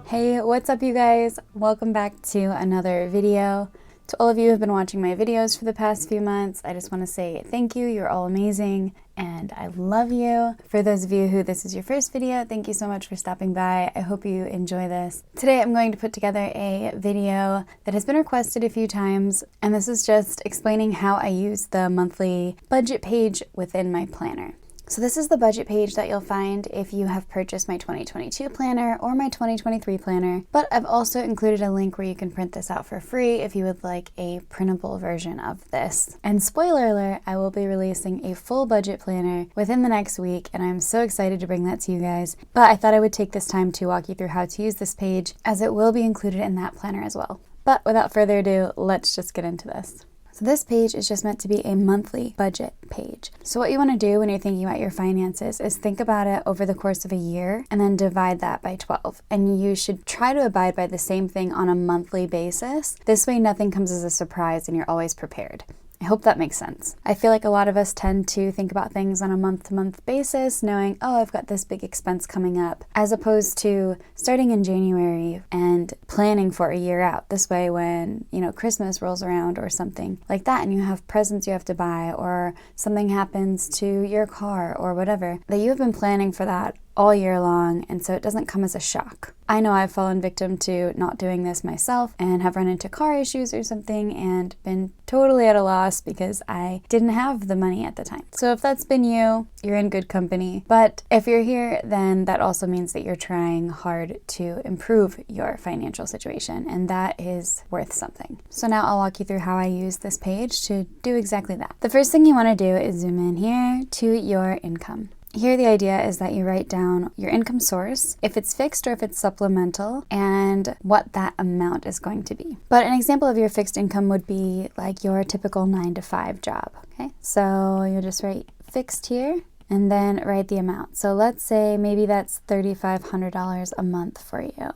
Hey, what's up you guys? Welcome back to another video. To all of you who have been watching my videos for the past few months, I just want to say thank you. You're all amazing and I love you. For those of you who this is your first video, thank you so much for stopping by. I hope you enjoy this. Today I'm going to put together a video that has been requested a few times, and this is just explaining how I use the monthly budget page within my planner. So this is the budget page that you'll find if you have purchased my 2022 planner or my 2023 planner, but I've also included a link where you can print this out for free if you would like a printable version of this. And spoiler alert, I will be releasing a full budget planner within the next week, and I'm so excited to bring that to you guys. But I thought I would take this time to walk you through how to use this page, as it will be included in that planner as well. But without further ado, let's just get into this. So this page is just meant to be a monthly budget page. So what you want to do when you're thinking about your finances is think about it over the course of a year and then divide that by 12. And you should try to abide by the same thing on a monthly basis. This way nothing comes as a surprise and you're always prepared. I hope that makes sense. I feel like a lot of us tend to think about things on a month-to-month basis, knowing, oh, I've got this big expense coming up, as opposed to starting in January and planning for a year out. This way when, Christmas rolls around or something like that and you have presents you have to buy or something happens to your car or whatever, that you have been planning for that all year long, and so it doesn't come as a shock. I know I've fallen victim to not doing this myself and have run into car issues or something and been totally at a loss because I didn't have the money at the time. So if that's been you, you're in good company. But if you're here, then that also means that you're trying hard to improve your financial situation, and that is worth something. So now I'll walk you through how I use this page to do exactly that. The first thing you want to do is zoom in here to your income. Here the idea is that you write down your income source, if it's fixed or if it's supplemental, and what that amount is going to be. But an example of your fixed income would be like your typical 9-to-5 job, okay? So you just write fixed here and then write the amount. So let's say maybe that's $3,500 a month for you.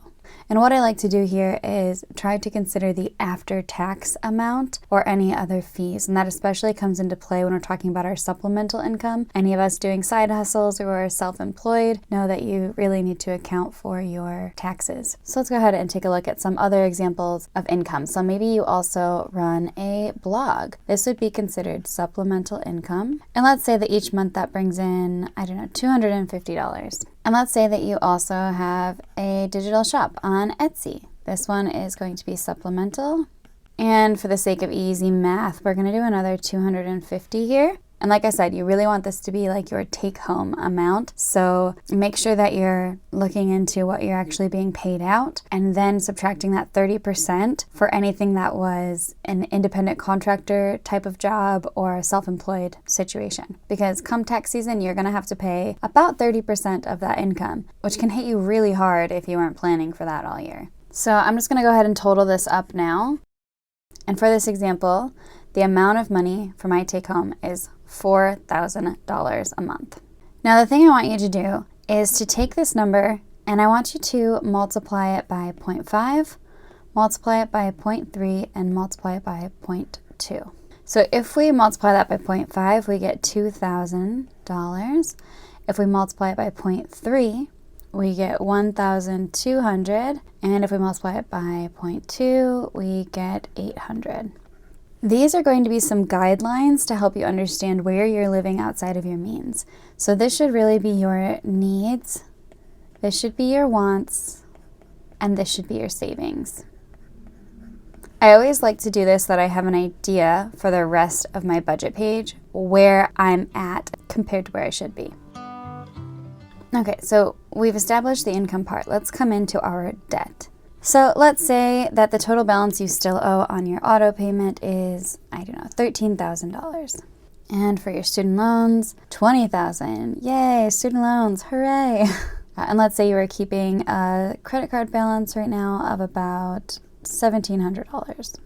And what I like to do here is try to consider the after-tax amount or any other fees. And that especially comes into play when we're talking about our supplemental income. Any of us doing side hustles or are self-employed know that you really need to account for your taxes. So let's go ahead and take a look at some other examples of income. So maybe you also run a blog. This would be considered supplemental income. And let's say that each month that brings in, $250. And let's say that you also have a digital shop on Etsy. This one is going to be supplemental. And for the sake of easy math, we're going to do another $250 here. And like I said, you really want this to be like your take-home amount. So make sure that you're looking into what you're actually being paid out and then subtracting that 30% for anything that was an independent contractor type of job or a self-employed situation. Because come tax season, you're going to have to pay about 30% of that income, which can hit you really hard if you weren't planning for that all year. So I'm just going to go ahead and total this up now. And for this example, the amount of money for my take-home is $4,000 a month. Now the thing I want you to do is to take this number and I want you to multiply it by 0.5, multiply it by 0.3, and multiply it by 0.2. So if we multiply that by 0.5, we get $2,000. If we multiply it by 0.3, we get 1,200. And if we multiply it by 0.2, we get 800. These are going to be some guidelines to help you understand where you're living outside of your means. So this should really be your needs, this should be your wants, and this should be your savings. I always like to do this so that I have an idea for the rest of my budget page where I'm at compared to where I should be. Okay, so we've established the income part. Let's come into our debt. So let's say that the total balance you still owe on your auto payment is, $13,000. And for your student loans, $20,000. Yay, student loans, hooray. And let's say you were keeping a credit card balance right now of about $1,700.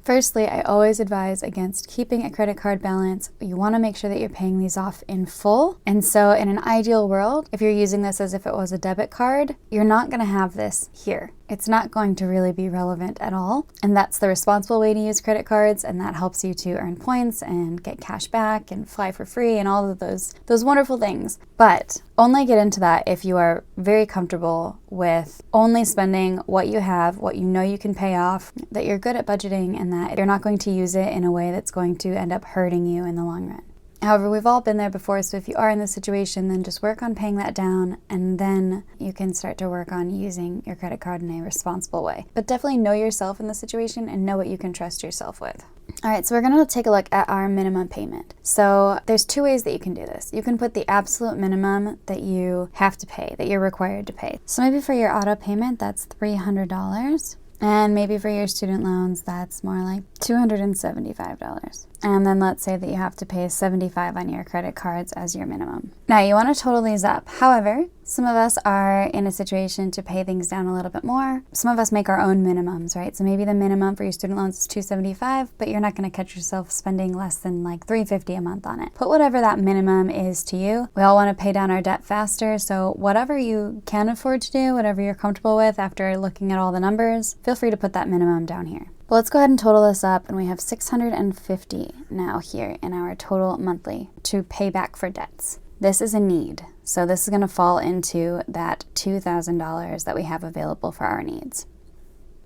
Firstly, I always advise against keeping a credit card balance. You want to make sure that you're paying these off in full. And so in an ideal world, if you're using this as if it was a debit card, you're not going to have this here. It's not going to really be relevant at all. And that's the responsible way to use credit cards, and that helps you to earn points and get cash back and fly for free and all of those wonderful things. But only get into that if you are very comfortable with only spending what you have, what you know you can pay off, that you're good at budgeting, and that you're not going to use it in a way that's going to end up hurting you in the long run. However, we've all been there before, so if you are in this situation, then just work on paying that down, and then you can start to work on using your credit card in a responsible way. But definitely know yourself in the situation and know what you can trust yourself with. All right, so we're gonna take a look at our minimum payment. So there's two ways that you can do this. You can put the absolute minimum that you have to pay, that you're required to pay. So maybe for your auto payment, that's $300. And maybe for your student loans, that's more like $275. And then let's say that you have to pay $75 on your credit cards as your minimum. Now you want to total these up. However, some of us are in a situation to pay things down a little bit more. Some of us make our own minimums, right? So maybe the minimum for your student loans is $275, but you're not going to catch yourself spending less than like $350 a month on it. Put whatever that minimum is to you. We all want to pay down our debt faster, so whatever you can afford to do, whatever you're comfortable with after looking at all the numbers, feel free to put that minimum down here. Well, let's go ahead and total this up, and we have $650 now here in our total monthly to pay back for debts. This is a need, so this is going to fall into that $2,000 that we have available for our needs.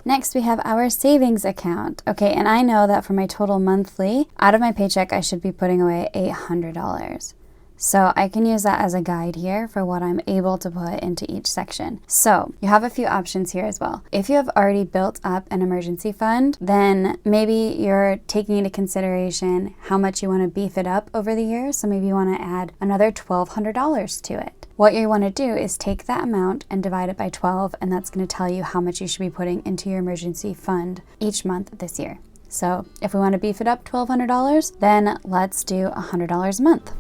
Next, we have our savings account. Okay, and I know that for my total monthly, out of my paycheck, I should be putting away $800. So I can use that as a guide here for what I'm able to put into each section. So you have a few options here as well. If you have already built up an emergency fund, then maybe you're taking into consideration how much you want to beef it up over the years. So maybe you want to add another $1,200 to it. What you want to do is take that amount and divide it by 12, and that's going to tell you how much you should be putting into your emergency fund each month this year. So if we want to beef it up $1,200, then let's do $100 a month.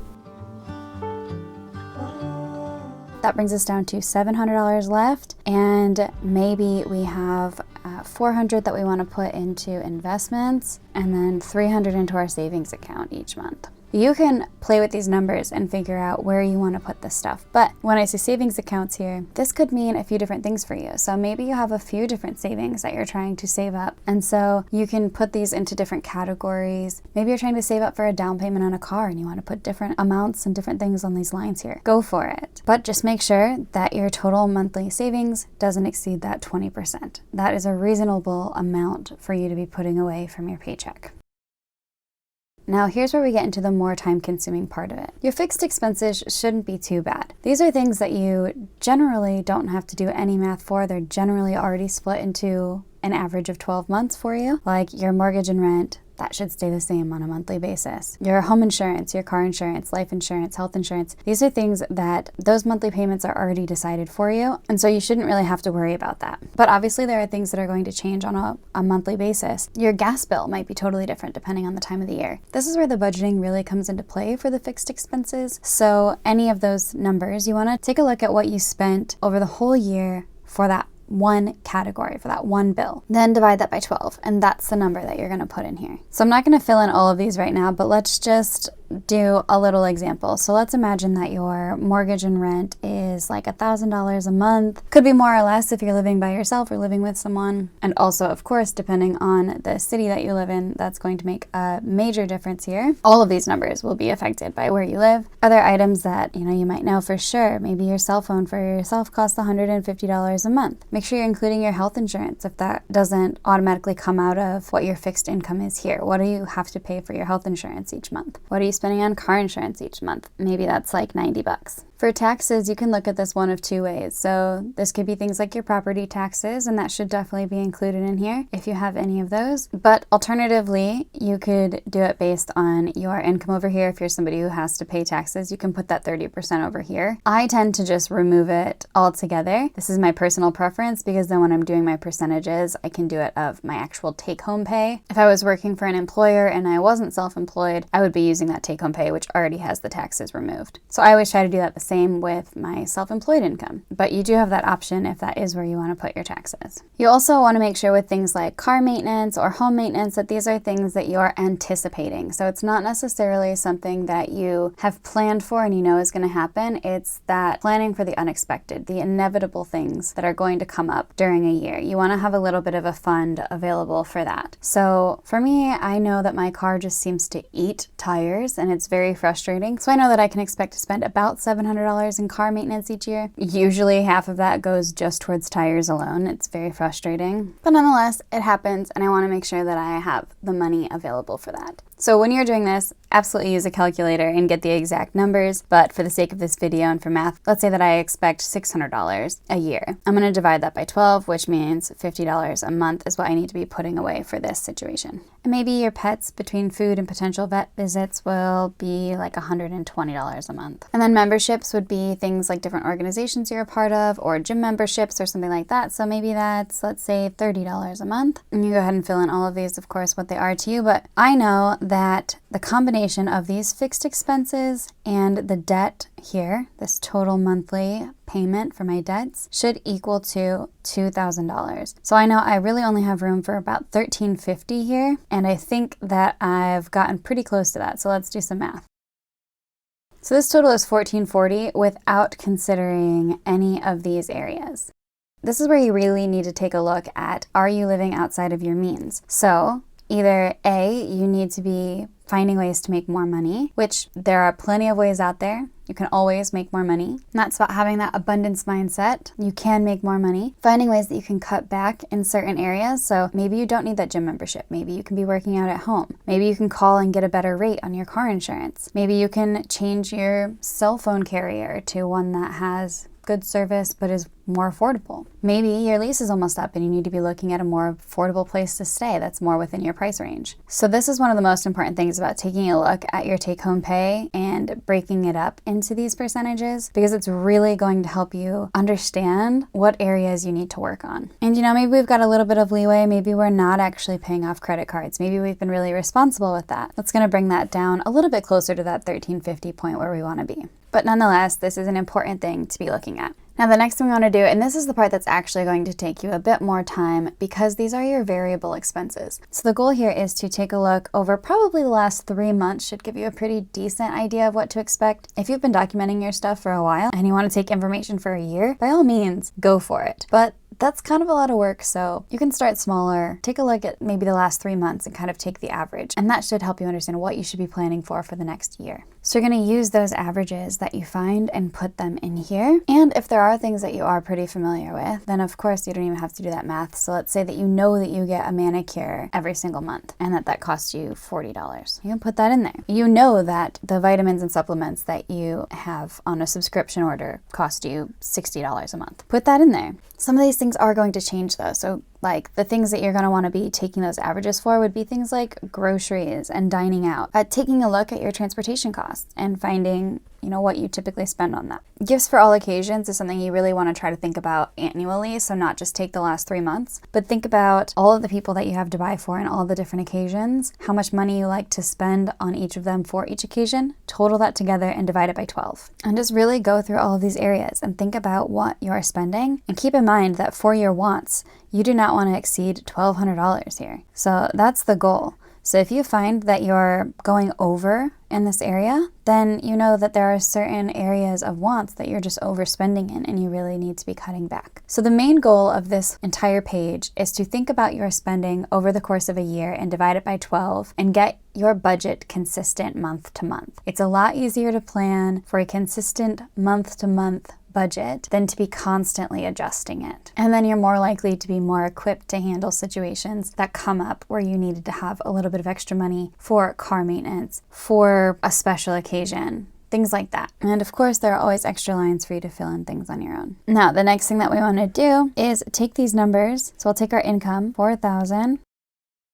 That brings us down to $700 left, and maybe we have $400 that we want to put into investments, and then $300 into our savings account each month. You can play with these numbers and figure out where you want to put this stuff. But when I say savings accounts here, this could mean a few different things for you. So maybe you have a few different savings that you're trying to save up. And so you can put these into different categories. Maybe you're trying to save up for a down payment on a car and you want to put different amounts and different things on these lines here. Go for it. But just make sure that your total monthly savings doesn't exceed that 20%. That is a reasonable amount for you to be putting away from your paycheck. Now here's where we get into the more time-consuming part of it. Your fixed expenses shouldn't be too bad. These are things that you generally don't have to do any math for. They're generally already split into an average of 12 months for you, like your mortgage and rent. That should stay the same on a monthly basis. Your home insurance, your car insurance, life insurance, health insurance, these are things that those monthly payments are already decided for you, and so you shouldn't really have to worry about that. But obviously there are things that are going to change on a monthly basis. Your gas bill might be totally different depending on the time of the year. This is where the budgeting really comes into play for the fixed expenses. So any of those numbers, you want to take a look at what you spent over the whole year for that one category, for that one bill. Then divide that by 12, and that's the number that you're going to put in here. So I'm not going to fill in all of these right now, but let's just do a little example. So let's imagine that your mortgage and rent is like $1,000 a month. Could be more or less if you're living by yourself or living with someone. And also, of course, depending on the city that you live in, that's going to make a major difference here. All of these numbers will be affected by where you live. Other items that you might know for sure, maybe your cell phone for yourself costs $150 a month. Make sure you're including your health insurance if that doesn't automatically come out of what your fixed income is here. What do you have to pay for your health insurance each month? What are you spending on car insurance each month? Maybe that's like $90. For taxes, you can look at this one of two ways. So this could be things like your property taxes, and that should definitely be included in here if you have any of those. But alternatively, you could do it based on your income over here. If you're somebody who has to pay taxes, you can put that 30% over here. I tend to just remove it altogether. This is my personal preference because then when I'm doing my percentages, I can do it of my actual take-home pay. If I was working for an employer and I wasn't self-employed, I would be using that take-home pay, which already has the taxes removed. So I always try to do that the same with my self-employed income, but you do have that option if that is where you want to put your taxes. You also want to make sure with things like car maintenance or home maintenance that these are things that you're anticipating. So it's not necessarily something that you have planned for and you know is going to happen. It's that planning for the unexpected, the inevitable things that are going to come up during a year. You want to have a little bit of a fund available for that. So for me, I know that my car just seems to eat tires and it's very frustrating. So I know that I can expect to spend about $700 $600 in car maintenance each year. Usually half of that goes just towards tires alone. It's very frustrating. But nonetheless, it happens, and I want to make sure that I have the money available for that. So when you're doing this, absolutely use a calculator and get the exact numbers, but for the sake of this video and for math, let's say that I expect $600 a year. I'm going to divide that by 12, which means $50 a month is what I need to be putting away for this situation. And maybe your pets, between food and potential vet visits, will be like $120 a month. And then memberships would be things like different organizations you're a part of, or gym memberships or something like that. So maybe that's, let's say, $30 a month. And you go ahead and fill in all of these, of course, what they are to you. But I know that the combination of these fixed expenses and the debt here, this total monthly payment for my debts, should equal to $2,000. So I know I really only have room for about $1,350 here, and I think that I've gotten pretty close to that. So let's do some math. So this total is $1,440 without considering any of these areas. This is where you really need to take a look at, are you living outside of your means? So either A, you need to be finding ways to make more money, which there are plenty of ways out there. You can always make more money. And that's about having that abundance mindset. You can make more money. Finding ways that you can cut back in certain areas. So maybe you don't need that gym membership. Maybe you can be working out at home. Maybe you can call and get a better rate on your car insurance. Maybe you can change your cell phone carrier to one that has good service but is more affordable. Maybe your lease is almost up and you need to be looking at a more affordable place to stay that's more within your price range. So this is one of the most important things about taking a look at your take-home pay and breaking it up into these percentages, because it's really going to help you understand what areas you need to work on. And maybe we've got a little bit of leeway. Maybe we're not actually paying off credit cards. Maybe we've been really responsible with that. That's going to bring that down a little bit closer to that $1,350 point where we want to be. But nonetheless, this is an important thing to be looking at. Now, the next thing we want to do, and this is the part that's actually going to take you a bit more time because these are your variable expenses. So the goal here is to take a look over probably the last 3 months, should give you a pretty decent idea of what to expect. If you've been documenting your stuff for a while and you want to take information for a year, by all means, go for it. But that's kind of a lot of work, so you can start smaller, take a look at maybe the last 3 months and kind of take the average, and that should help you understand what you should be planning for the next year. So you're going to use those averages that you find and put them in here. And if there are things that you are pretty familiar with, then of course you don't even have to do that math. So let's say that you know that you get a manicure every single month and that costs you $40. You can put that in there. You know that the vitamins and supplements that you have on a subscription order cost you $60 a month. Put that in there. Some of these things are going to change though. So like the things that you're going to want to be taking those averages for would be things like groceries and dining out. Taking a look at your transportation costs and finding, what you typically spend on that. Gifts for all occasions is something you really want to try to think about annually. So not just take the last 3 months, but think about all of the people that you have to buy for and all the different occasions, how much money you like to spend on each of them for each occasion, total that together and divide it by 12. And just really go through all of these areas and think about what you're spending. And keep in mind that for your wants, you do not want to exceed $1,200 here. So that's the goal. So if you find that you're going over in this area, then you know that there are certain areas of wants that you're just overspending in and you really need to be cutting back. So the main goal of this entire page is to think about your spending over the course of a year and divide it by 12 and get your budget consistent month to month. It's a lot easier to plan for a consistent month to month budget than to be constantly adjusting it. And then you're more likely to be more equipped to handle situations that come up where you needed to have a little bit of extra money for car maintenance, for a special occasion, things like that. And of course, there are always extra lines for you to fill in things on your own. Now, the next thing that we want to do is take these numbers. So we'll take our income, 4,000,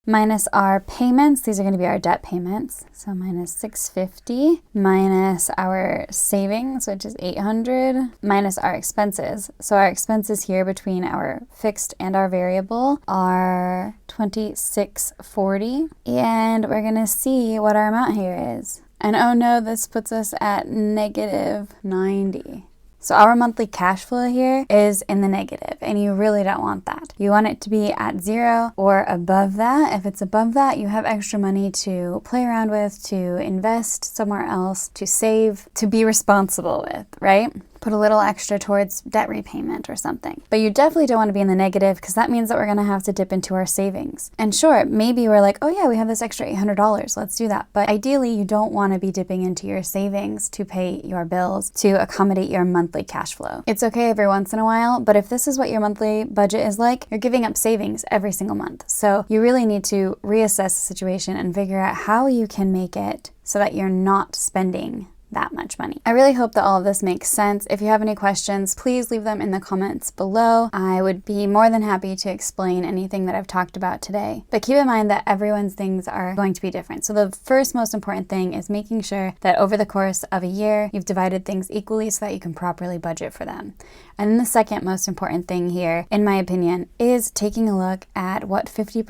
minus our payments. These are going to be our debt payments. So minus 650, minus our savings, which is 800, minus our expenses. So our expenses here between our fixed and our variable are 2640. And we're going to see what our amount here is. And oh no, this puts us at negative 90. So our monthly cash flow here is in the negative, and you really don't want that. You want it to be at 0 or above that. If it's above that, you have extra money to play around with, to invest somewhere else, to save, to be responsible with, right? put a little extra towards debt repayment or something. But you definitely don't want to be in the negative, because that means that we're going to have to dip into our savings. And sure, maybe we're like, oh yeah, we have this extra $800, let's do that. But ideally, you don't want to be dipping into your savings to pay your bills, to accommodate your monthly cash flow. It's okay every once in a while, but if this is what your monthly budget is like, you're giving up savings every single month. So you really need to reassess the situation and figure out how you can make it so that you're not spending that much money. I really hope that all of this makes sense. If you have any questions, please leave them in the comments below. I would be more than happy to explain anything that I've talked about today. But keep in mind that everyone's things are going to be different. So the first most important thing is making sure that over the course of a year, you've divided things equally so that you can properly budget for them. And then the second most important thing here, in my opinion, is taking a look at what 50%,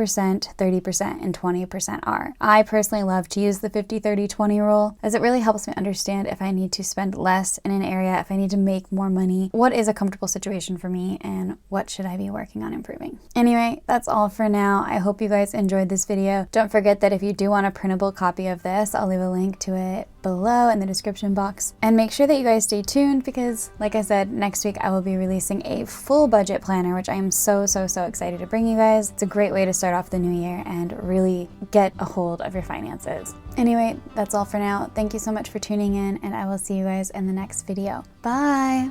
30%, and 20% are. I personally love to use the 50-30-20 rule, as it really helps me understand if I need to spend less in an area, if I need to make more money, what is a comfortable situation for me, and what should I be working on improving. Anyway, that's all for now. I hope you guys enjoyed this video. Don't forget that if you do want a printable copy of this, I'll leave a link to it below in the description box. And make sure that you guys stay tuned, because like I said, next week I will be releasing a full budget planner, which I am so excited to bring you guys. It's a great way to start off the new year and really get a hold of your finances. Anyway, that's all for now. Thank you so much for tuning in, and I will see you guys in the next video. Bye!